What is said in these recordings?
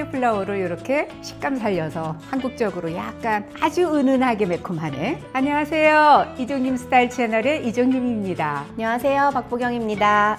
콜리플라워를 이렇게 식감 살려서 한국적으로 약간 아주 은은하게 매콤하네. 안녕하세요. 이종님 스타일 채널의 이종님입니다. 안녕하세요. 박보경입니다.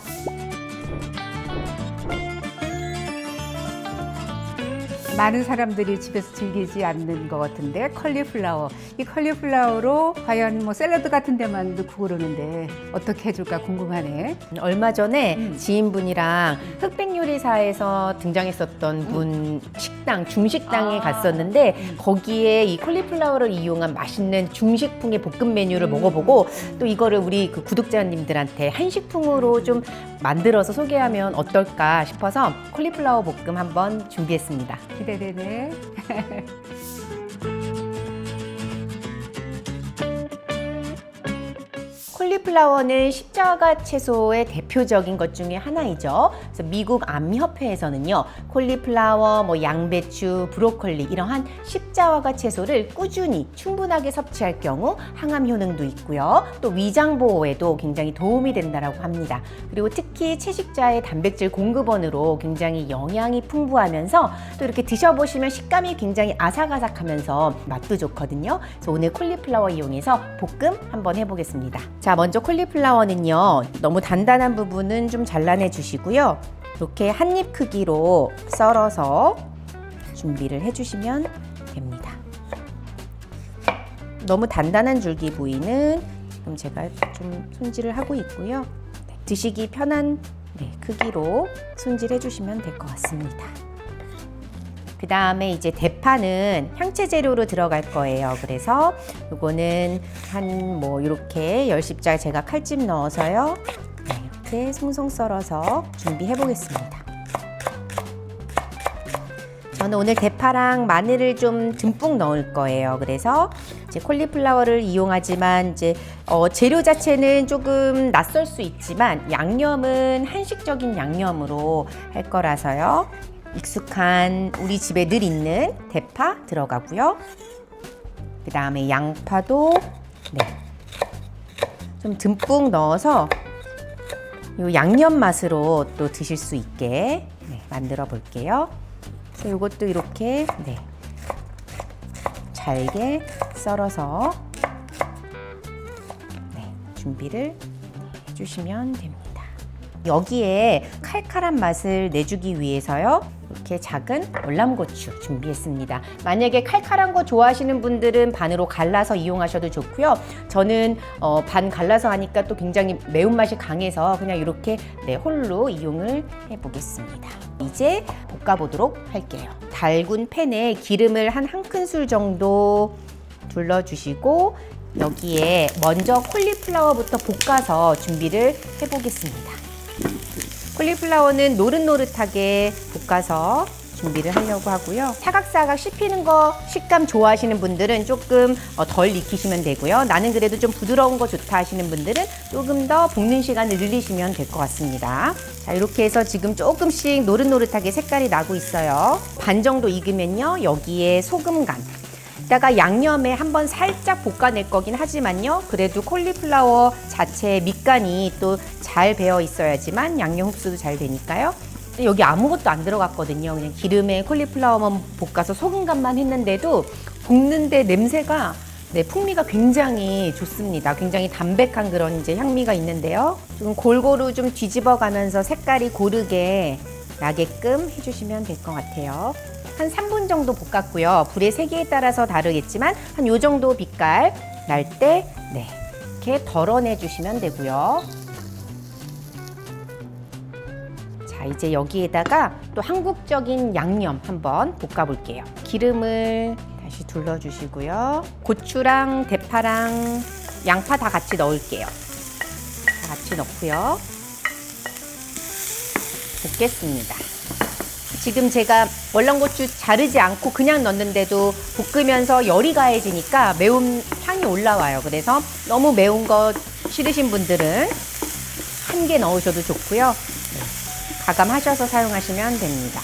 많은 사람들이 집에서 즐기지 않는 것 같은데 컬리플라워. 이 컬리플라워로 과연 뭐 샐러드 같은 데만 넣고 그러는데 어떻게 해줄까 궁금하네. 얼마 전에 지인분이랑 흑백요리사에서 등장했었던 분 식당, 중식당에 갔었는데 거기에 이 콜리플라워를 이용한 맛있는 중식풍의 볶음 메뉴를 먹어보고 또 이거를 우리 그 구독자님들한테 한식풍으로 좀 만들어서 소개하면 어떨까 싶어서 콜리플라워 볶음 한번 준비했습니다. 기대되네. 콜리플라워는 십자가 채소의 대표적인 것 중에 하나이죠. 그래서 미국 암협회에서는요, 콜리플라워, 양배추, 브로콜리 이러한 십자가 채소를 꾸준히 충분하게 섭취할 경우 항암 효능도 있고요. 또 위장 보호에도 굉장히 도움이 된다라고 합니다. 그리고 특히 채식자의 단백질 공급원으로 굉장히 영양이 풍부하면서 또 이렇게 드셔보시면 식감이 굉장히 아삭아삭하면서 맛도 좋거든요. 그래서 오늘 콜리플라워 이용해서 볶음 한번 해보겠습니다. 자, 먼저 콜리플라워는요, 너무 단단한 부분은 좀 잘라내 주시고요. 이렇게 한 입 크기로 썰어서 준비를 해주시면 됩니다. 너무 단단한 줄기 부위는 지금 제가 좀 손질을 하고 있고요. 드시기 편한 크기로 손질해 주시면 될 것 같습니다. 그 다음에 이제 대파는 향채 재료로 들어갈 거예요. 그래서 이거는 이렇게 10씹잘 제가 칼집 넣어서요. 이렇게 송송 썰어서 준비해 보겠습니다. 저는 오늘 대파랑 마늘을 좀 듬뿍 넣을 거예요. 그래서 이제 콜리플라워를 이용하지만 이제 재료 자체는 조금 낯설 수 있지만 양념은 한식적인 양념으로 할 거라서요. 익숙한 우리 집에 늘 있는 대파 들어가고요. 그 다음에 양파도 좀 듬뿍 넣어서 이 양념 맛으로 또 드실 수 있게 만들어 볼게요. 그래서 이것도 이렇게 잘게 썰어서 준비를 해주시면 됩니다. 여기에 칼칼한 맛을 내주기 위해서요, 이렇게 작은 월남고추 준비했습니다. 만약에 칼칼한 거 좋아하시는 분들은 반으로 갈라서 이용하셔도 좋고요. 저는 반 갈라서 하니까 또 굉장히 매운맛이 강해서 그냥 이렇게 홀로 이용을 해보겠습니다. 이제 볶아보도록 할게요. 달군 팬에 기름을 한 큰술 정도 둘러주시고 여기에 먼저 콜리플라워부터 볶아서 준비를 해보겠습니다. 콜리플라워는 노릇노릇하게 볶아서 준비를 하려고 하고요. 사각사각 씹히는 거 식감 좋아하시는 분들은 조금 덜 익히시면 되고요. 나는 그래도 좀 부드러운 거 좋다 하시는 분들은 조금 더 볶는 시간을 늘리시면 될 것 같습니다. 자, 이렇게 해서 지금 조금씩 노릇노릇하게 색깔이 나고 있어요. 반 정도 익으면요, 여기에 소금 간, 이따가 양념에 한번 살짝 볶아낼 거긴 하지만요, 그래도 콜리플라워 자체의 밑간이 또 잘 배어 있어야지만 양념 흡수도 잘 되니까요. 여기 아무것도 안 들어갔거든요. 그냥 기름에 콜리플라워만 볶아서 소금간만 했는데도 볶는데 냄새가 풍미가 굉장히 좋습니다. 굉장히 담백한 그런 이제 향미가 있는데요. 좀 골고루 좀 뒤집어 가면서 색깔이 고르게 나게끔 해주시면 될 것 같아요. 한 3분 정도 볶았고요. 불의 세기에 따라서 다르겠지만 한 요 정도 빛깔 날 때 이렇게 덜어내 주시면 되고요. 자, 이제 여기에다가 또 한국적인 양념 한번 볶아 볼게요. 기름을 다시 둘러 주시고요. 고추랑 대파랑 양파 다 같이 넣을게요. 다 같이 넣고요. 볶겠습니다. 지금 제가 월남고추 자르지 않고 그냥 넣는데도 볶으면서 열이 가해지니까 매운 향이 올라와요. 그래서 너무 매운 거 싫으신 분들은 한 개 넣으셔도 좋고요. 가감하셔서 사용하시면 됩니다.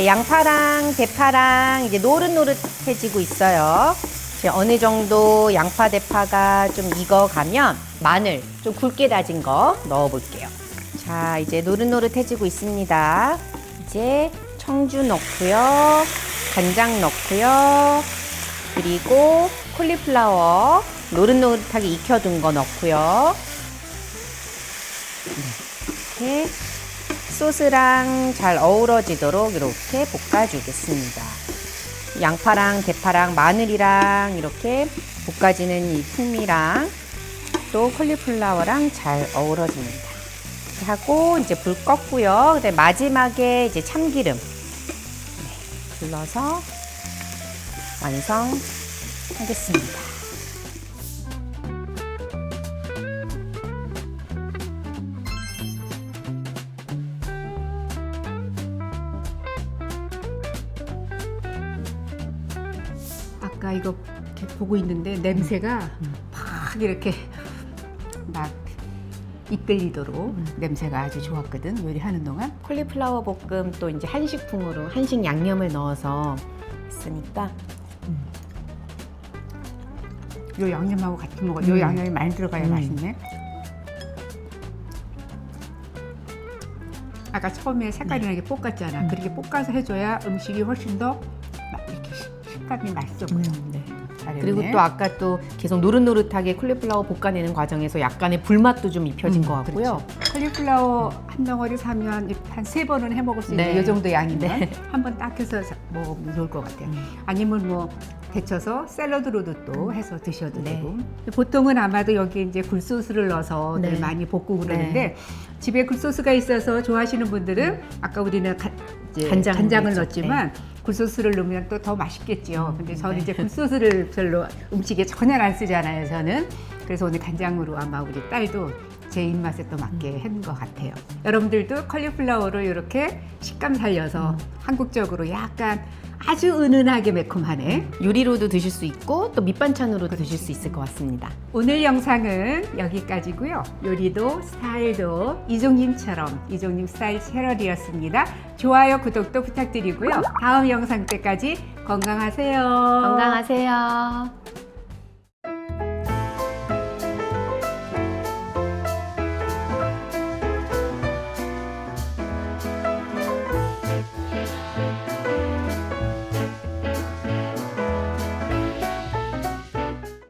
양파랑 대파랑 이제 노릇노릇해지고 있어요. 이제 어느 정도 양파, 대파가 좀 익어가면 마늘 좀 굵게 다진 거 넣어 볼게요. 자, 이제 노릇노릇해지고 있습니다. 이제 청주 넣고요. 간장 넣고요. 그리고 콜리플라워 노릇노릇하게 익혀둔 거 넣고요. 이렇게 소스랑 잘 어우러지도록 이렇게 볶아주겠습니다. 양파랑 대파랑 마늘이랑 이렇게 볶아지는 이 풍미랑 또 콜리플라워랑 잘 어우러집니다. 이렇게 하고 이제 불 껐고요. 그다음에 마지막에 이제 참기름 둘러서 완성하겠습니다. 아까 이거 이렇게 보고 있는데 냄새가 막 이렇게 막 이끌리도록 냄새가 아주 좋았거든, 요리하는 동안. 콜리플라워 볶음 또 이제 한식풍으로 한식 양념을 넣어서 했으니까 요 양념하고 같이 먹어. 요 양념이 많이 들어가야 맛있네. 아까 처음에 색깔이 나게 볶았잖아. 그렇게 볶아서 해줘야 음식이 훨씬 더 이렇게 식감이 맛있어 보여. 네. 잘했네. 그리고 또 아까 또 계속 노릇노릇하게 콜리플라워 볶아내는 과정에서 약간의 불맛도 좀 입혀진 것 같고요. 그렇죠. 콜리플라워 한 덩어리 사면 한 3번은 해 먹을 수 있는 네. 이 정도 양이면 네. 한 번 딱 해서 먹으면 좋을 것 같아요. 아니면 뭐 데쳐서 샐러드로도 또 해서 드셔도 네. 되고. 보통은 아마도 여기 이제 굴소스를 넣어서 네. 많이 볶고 그러는데 집에 굴소스가 있어서 좋아하시는 분들은 아까 우리는 이제 간장을 넣었지만 굴소스를 넣으면 또 더 맛있겠죠. 근데 저는 이제 굴소스를 별로 음식에 전혀 안 쓰잖아요, 저는. 그래서 오늘 간장으로 아마 우리 딸도 제 입맛에 또 맞게 한 것 같아요. 여러분들도 컬리플라워를 이렇게 식감 살려서 한국적으로 약간 아주 은은하게 매콤하네. 요리로도 드실 수 있고 또 밑반찬으로도 드실 수 있을 것 같습니다. 오늘 영상은 여기까지고요. 요리도 스타일도 이종님 스타일 채널이었습니다. 좋아요, 구독도 부탁드리고요. 다음 영상 때까지 건강하세요. 건강하세요.